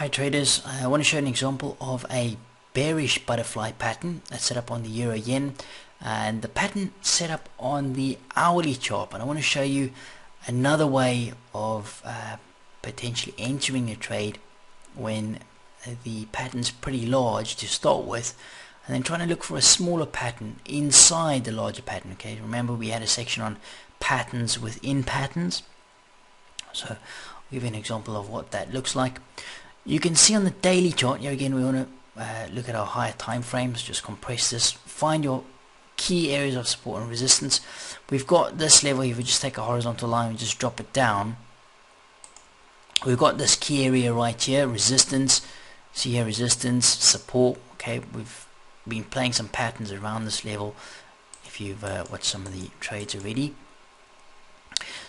Hi traders, I want to show an example of a bearish butterfly pattern that's set up on the Euro Yen, and the pattern set up on the hourly chart. And I want to show you another way of potentially entering a trade when the pattern's pretty large to start with, and then trying to look for a smaller pattern inside the larger pattern. Okay, remember we had a section on patterns within patterns, so I'll give you an example of what that looks like. You can see on the daily chart here again, we want to look at our higher time frames, just compress this, find your key areas of support and resistance. We've got this level. If we just take a horizontal line and just drop it down, we've got this key area right here, resistance. See here, resistance, support. Okay, we've been playing some patterns around this level if you've watched some of the trades already.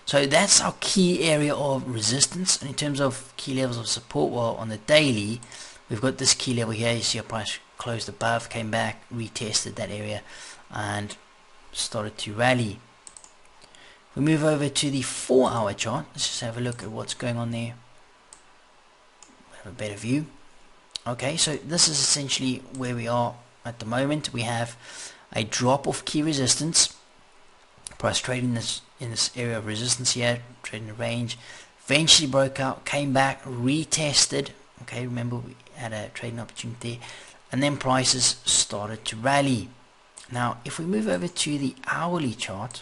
So that's our key area of resistance. And in terms of key levels of support, well, on the daily, we've got this key level here. You see our price closed above, came back, retested that area, and started to rally. We move over to the 4-hour chart. Let's just have a look at what's going on there. Have a better view. Okay, so this is essentially where we are at the moment. We have a drop of key resistance. Price trading this in this area of resistance here, trading the range, eventually broke out, came back, retested. Okay, remember we had a trading opportunity, and then prices started to rally. Now if we move over to the hourly chart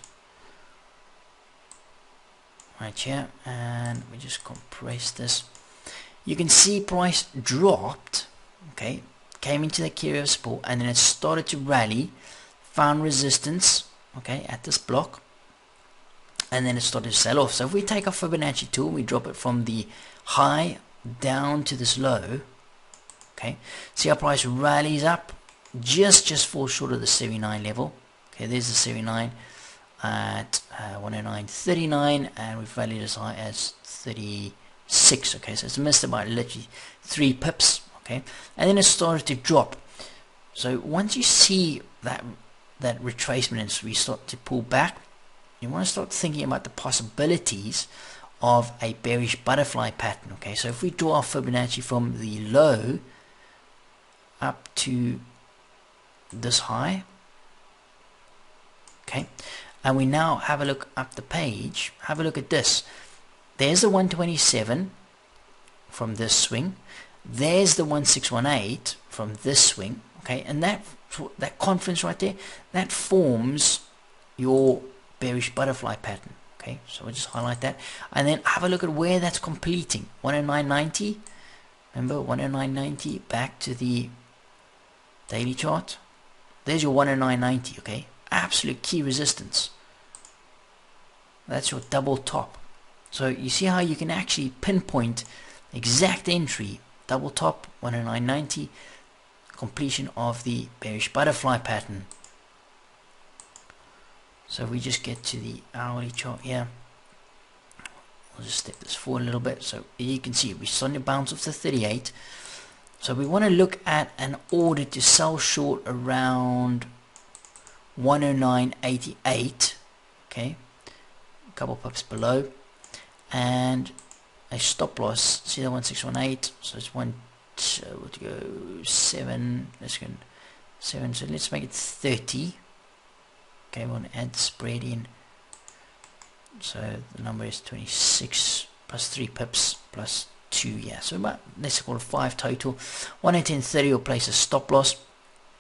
right here, and we just compress this, you can see price dropped, okay, came into the key area of support, and then it started to rally, found resistance, okay, at this block, and then it started to sell off. So if we take our Fibonacci tool, we drop it from the high down to this low, okay, see our price rallies up, just falls short of the 79 level. Okay, there's the 79 at 109.39, and we've rallied as high as 36. Okay, so it's missed about literally 3 pips. Okay, and then it started to drop. So once you see that retracement and we start to pull back, you want to start thinking about the possibilities of a bearish butterfly pattern. Okay, so if we draw our Fibonacci from the low up to this high, okay, and we now have a look up the page, have a look at this. There's the 127 from this swing, there's the 1618 from this swing, okay, and that conference right there, that forms your bearish butterfly pattern. Okay, so we'll just highlight that, and then have a look at where that's completing. 109.90, remember 109.90, back to the daily chart, there's your 109.90. okay, absolute key resistance. That's your double top. So you see how you can actually pinpoint exact entry, double top, 109.90, completion of the bearish butterfly pattern. So if we just get to the hourly chart here, I'll just step this forward a little bit. So you can see we're starting to bounce off the 38. So we want to look at an order to sell short around 109.88. Okay, a couple pips below, and a stop loss. See the 1618. So it's one. We'll go 7. Let's go 7. So let's make it 30. Okay, we want to add the spread in. So the number is 26 plus 3 pips plus 2. Yeah, so about, let's call it 5 total. 118.30 will place a stop loss.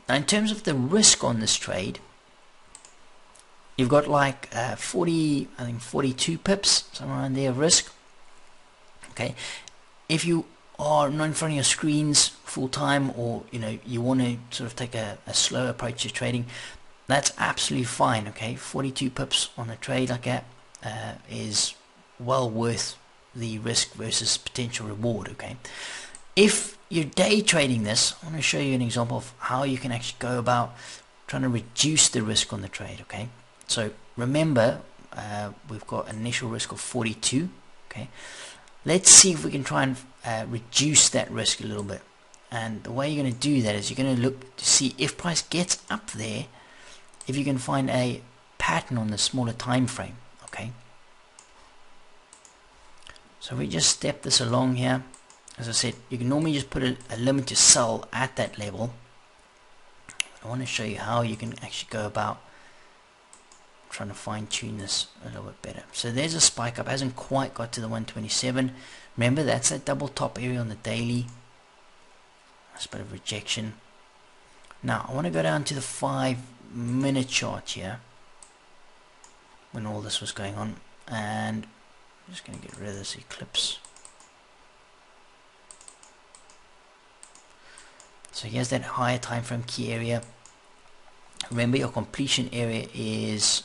Now in terms of the risk on this trade, you've got like 40, I think 42 pips, somewhere around there of risk. Okay, if you are not in front of your screens full time, or you want to sort of take a slow approach to trading, that's absolutely fine. Okay, 42 pips on a trade like that is well worth the risk versus potential reward. Okay, if you're day trading this, I want to show you an example of how you can actually go about trying to reduce the risk on the trade. Okay, so remember we've got an initial risk of 42. Okay, let's see if we can try and reduce that risk a little bit. And the way you're going to do that is you're going to look to see if price gets up there, if you can find a pattern on the smaller time frame. Okay, so we just step this along here, as I said, you can normally just put a limit to sell at that level. I want to show you how you can actually go about trying to fine tune this a little bit better. So there's a spike up, hasn't quite got to the 127. Remember, that's that double top area on the daily. That's a bit of rejection. Now I want to go down to the 5-minute chart here when all this was going on, and I'm just going to get rid of this eclipse. So here's that higher time frame key area. Remember, your completion area is,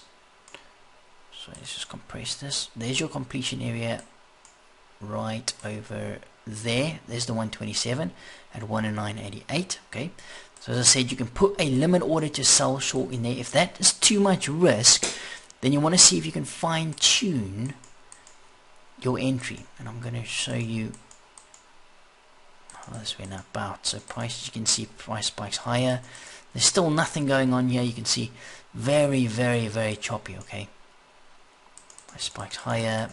so let's just compress this. There's your completion area right over there. There's the 127 at 109.88. Okay, so as I said, you can put a limit order to sell short in there. If that is too much risk, then you want to see if you can fine tune your entry, and I'm going to show you how this went about. So price, you can see price spikes higher. There's still nothing going on here. You can see very, very, very choppy. Okay, price spikes higher,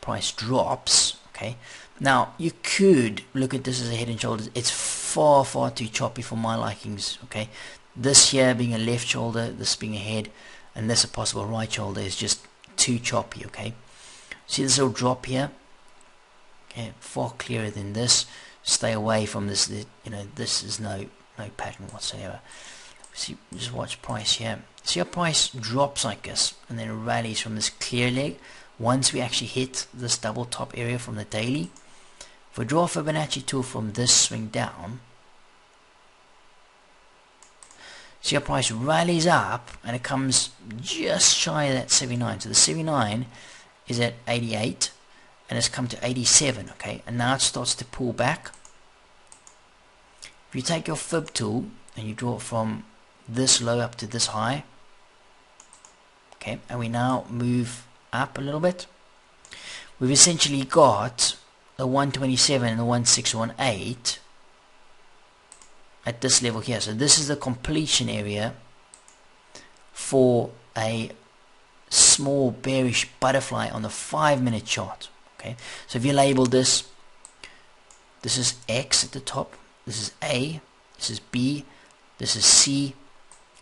price drops. Okay, now you could look at this as a head and shoulders. It's far, far too choppy for my likings. Okay, this here being a left shoulder, this being a head, and this a possible right shoulder is just too choppy. Okay, see this little drop here? Okay, far clearer than this. Stay away from this. You know, this is no pattern whatsoever. See, just watch price here. See how price drops like this and then rallies from this clear leg. Once we actually hit this double top area from the daily, if we draw a Fibonacci tool from this swing down, see how price rallies up and it comes just shy of that 79. So the 79 is at 88 and it's come to 87. Okay, and now it starts to pull back. If you take your fib tool and you draw it from this low up to this high, okay, and we now move up a little bit, we've essentially got the 127 and the 1618 at this level here. So this is the completion area for a small bearish butterfly on the 5-minute chart. Okay, so if you label this, this is X at the top, this is A, this is B, this is C,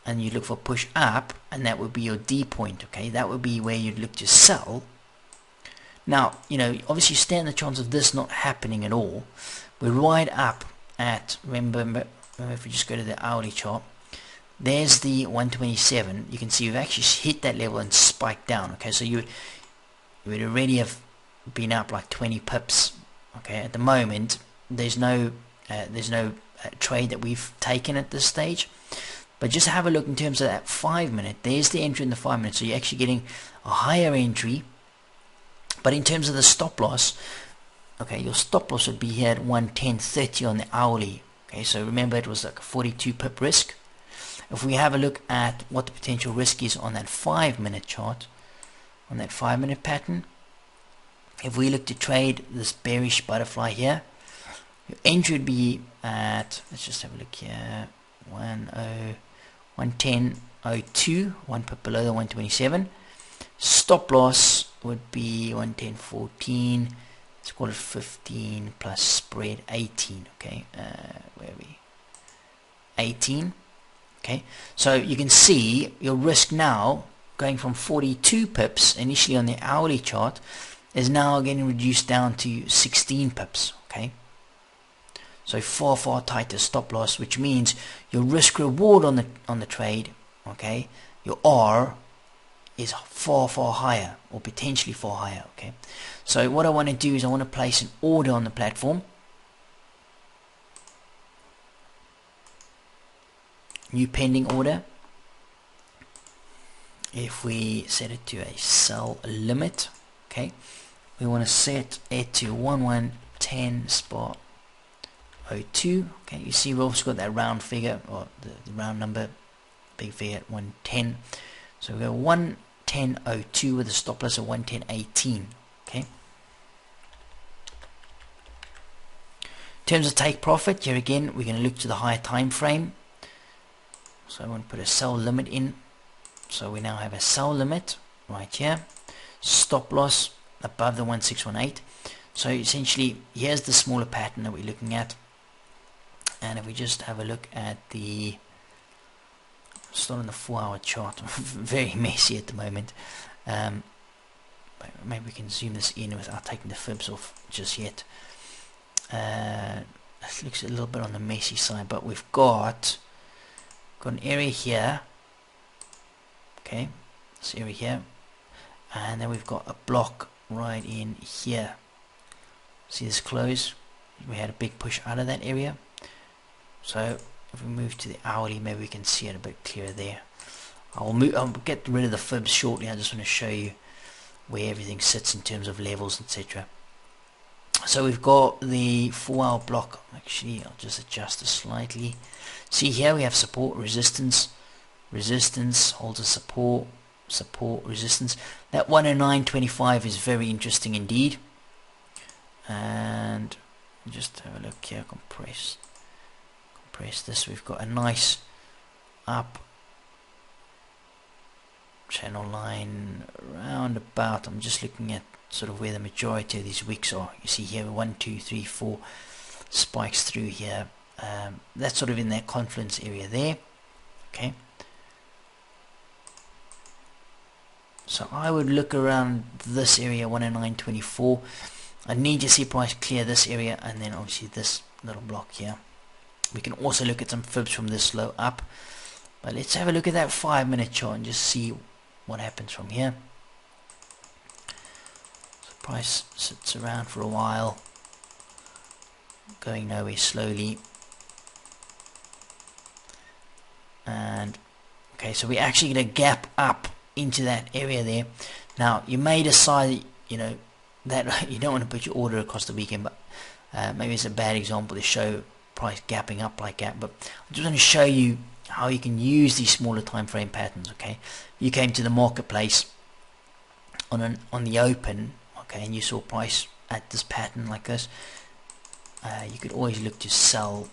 and you look for push up, and that would be your D point. Okay, that would be where you'd look to sell. Now, you know, obviously you stand the chance of this not happening at all. We're right up at, remember if we just go to the hourly chart, there's the 127. You can see we've actually hit that level and spiked down. Okay, so you would already have been up like 20 pips. Okay, at the moment there's no trade that we've taken at this stage. But just have a look in terms of that 5-minute. There's the entry in the 5 minutes, so you're actually getting a higher entry. But in terms of the stop loss, okay, your stop loss would be here at 110.30 on the hourly. Okay, so remember it was like a 42 pip risk. If we have a look at what the potential risk is on that 5-minute chart, on that 5-minute pattern, if we look to trade this bearish butterfly here, your entry would be at, let's just have a look here, 110.02, 1 pip below the 127. Stop loss would be 110.14. Let's call it 15 plus spread 18. Okay, where are we? 18. Okay, so you can see your risk now going from 42 pips initially on the hourly chart is now getting reduced down to 16 pips. Okay, so far tighter stop loss, which means your risk reward on the trade, okay, your R is far higher, or potentially far higher. Okay, so what I want to do is I want to place an order on the platform. New pending order. If we set it to a sell limit, okay, we want to set it to 1110 spot 02. Okay, you see we've also got that round figure, or the round number, big figure at 110. So we go 110.02 with a stop loss of 110.18. Okay. In terms of take profit, here again we're going to look to the higher time frame. So I want to put a sell limit in. So we now have a sell limit right here. Stop loss above the 1618. So essentially, here's the smaller pattern that we're looking at. And if we just have a look at the start on the 4-hour chart, very messy at the moment. But maybe we can zoom this in without taking the fibs off just yet. It looks a little bit on the messy side, but we've got an area here. Okay, this area here, and then we've got a block right in here. See this close? We had a big push out of that area. So if we move to the hourly, maybe we can see it a bit clearer there. I'll get rid of the fibs shortly. I just want to show you where everything sits in terms of levels, etc. So we've got the 4-hour block. Actually, I'll just adjust this slightly. See here we have support, resistance, resistance, holds a support, support, resistance. That 109.25 is very interesting indeed. And just have a look here, compress this. We've got a nice up channel line around about. I'm just looking at sort of where the majority of these wicks are. You see here 1, 2, 3, 4 spikes through here. That's sort of in that confluence area there. Okay, so I would look around this area 109.24. I need to see price clear this area, and then obviously this little block here. We can also look at some fibs from this low up, but let's have a look at that 5-minute chart and just see what happens from here. So price sits around for a while, going nowhere slowly, and okay, so we're actually going to gap up into that area there. Now you may decide, you know, that you don't want to put your order across the weekend, but maybe it's a bad example to show price gapping up like that, but I just want to show you how you can use these smaller time frame patterns. Okay, you came to the marketplace on the open, okay, and you saw price at this pattern like this, you could always look to sell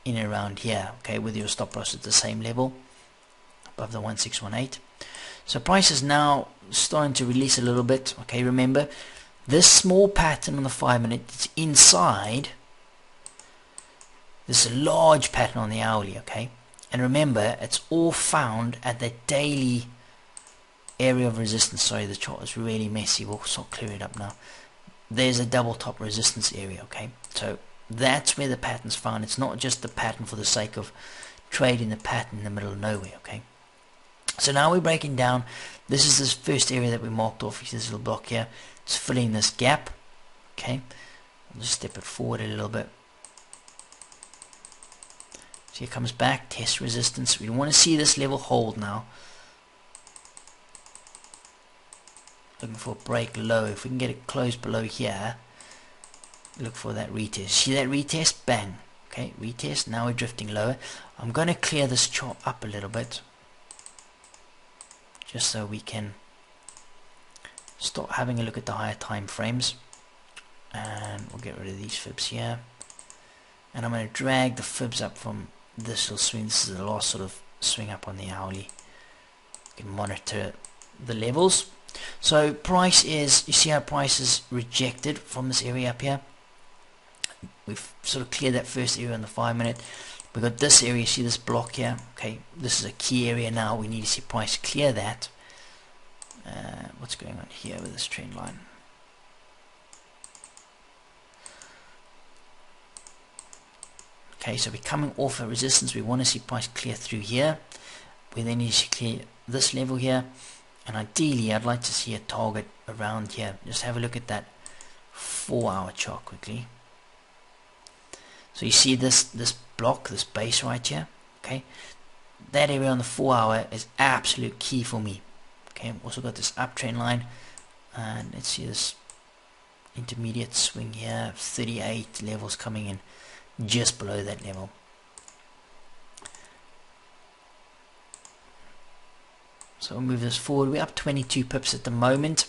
in around here, okay, with your stop loss at the same level above the 1618. So price is now starting to release a little bit. Okay, remember this small pattern on the 5-minute, it's inside this large pattern on the hourly. Okay, and remember it's all found at the daily area of resistance. Sorry, the chart is really messy. We'll sort of clear it up now. There's a double top resistance area. Okay, so that's where the pattern's found. It's not just the pattern for the sake of trading the pattern in the middle of nowhere. Okay, so now we're breaking down. This is this first area that we marked off. This little block here. It's filling this gap. Okay, I'll just step it forward a little bit. So here comes back, test resistance. We want to see this level hold now. Looking for a break low. If we can get it closed below here, look for that retest. See that retest? Bang. Okay, retest. Now we're drifting lower. I'm going to clear this chart up a little bit, just so we can start having a look at the higher time frames. And we'll get rid of these fibs here, and I'm going to drag the fibs up from this little swing. This is the last sort of swing up on the hourly. You can monitor the levels. So price is, you see how price is rejected from this area up here. We've sort of cleared that first area on the 5-minute. We've got this area, see this block here. Okay, this is a key area now. We need to see price clear that. What's going on here with this trend line? Okay, so we're coming off a resistance. We want to see price clear through here. We then need to clear this level here, and ideally I'd like to see a target around here. Just have a look at that 4-hour chart quickly. So you see this block, this base right here. Okay, that area on the 4-hour is absolute key for me. Okay, I've also got this uptrend line, and let's see this intermediate swing here, 38 levels coming in just below that level. So we'll move this forward. We're up 22 pips at the moment.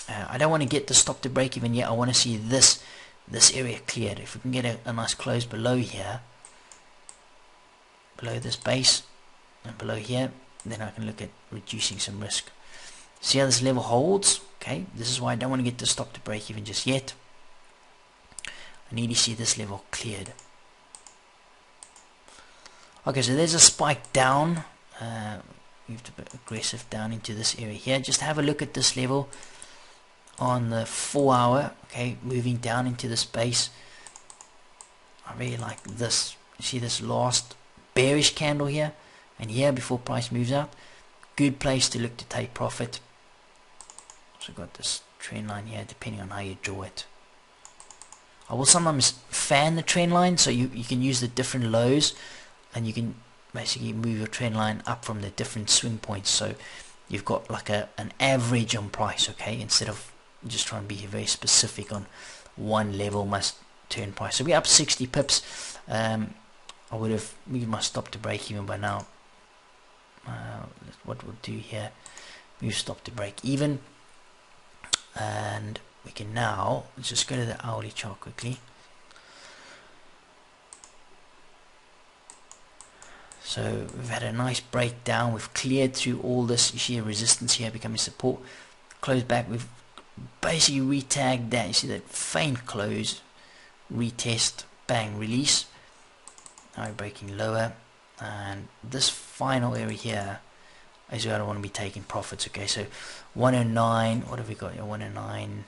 I don't want to get the stop to break even yet. I want to see this area cleared. If we can get a nice close below here, below this base and below here, then I can look at reducing some risk. See how this level holds? Okay, Okay, this is why I don't want to get the stop to break even just yet. I need to see this level cleared. Okay, so there's a spike down. Move a bit aggressive down into this area here. Just have a look at this level on the 4 hour. Okay, moving down into this base. I really like this. You see this last bearish candle here and here before price moves out. Good place to look to take profit. So got this trend line here, depending on how you draw it. I will sometimes fan the trend line, so you can use the different lows, and you can basically move your trend line up from the different swing points. So you've got like an average on price, okay, instead of just trying to be very specific on one level must turn price. So we're up 60 pips. I would have moved my stop to break even by now. What we'll do here, move stop to break even, and we can now, let's just go to the hourly chart quickly. So we've had a nice breakdown, we've cleared through all this. You see a resistance here becoming support, close back, we've basically retagged that. You see that faint close, retest, bang, release. Now we're breaking lower, and this final area here is where I don't want to be taking profits. Okay, so 109, what have we got here? 109,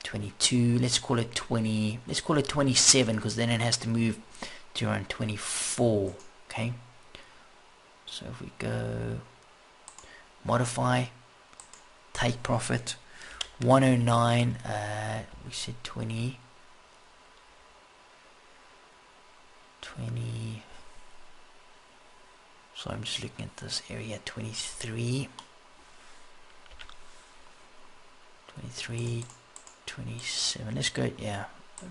22, let's call it 20, let's call it 27, because then it has to move to around 24. Okay, so if we go modify, take profit, 109, we said 20, so I'm just looking at this area, 23, 27, let's go, yeah,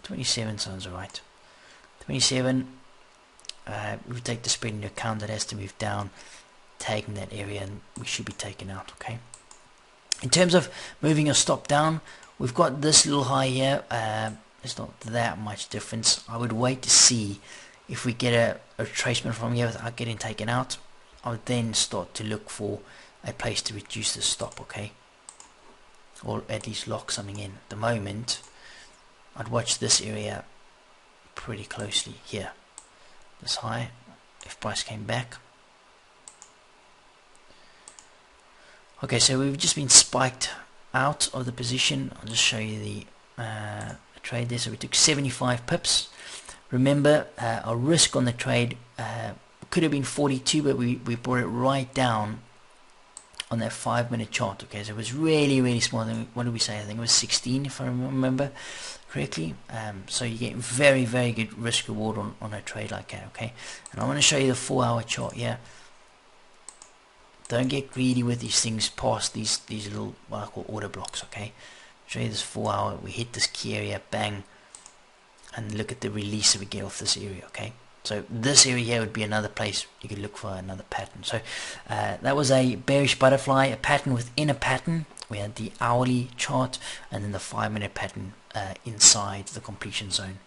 27 sounds alright. 27, we take the spread into account, that has to move down, taking that area, and we should be taken out. Okay, in terms of moving a stop down, we've got this little high here. There's not that much difference. I would wait to see if we get a retracement from here without getting taken out. I would then start to look for a place to reduce the stop, okay, or at least lock something in. At the moment, I'd watch this area pretty closely here, this high, if price came back. Okay, so we've just been spiked out of the position. I'll just show you the trade there. So we took 75 pips. Remember, our risk on the trade could have been 42, but we brought it right down on that 5-minute chart. Okay, so it was really small. What did we say? I think it was 16, if I remember correctly. So you get very good risk reward on a trade like that. Okay, and I want to show you the 4-hour chart here. Don't get greedy with these things past these little, what I call order blocks. Okay, show you this 4-hour. We hit this key area, bang, and look at the release that we get off this area. Okay, so this area here would be another place you could look for another pattern. So that was a bearish butterfly, a pattern within a pattern. We had the hourly chart and then the 5-minute pattern inside the completion zone.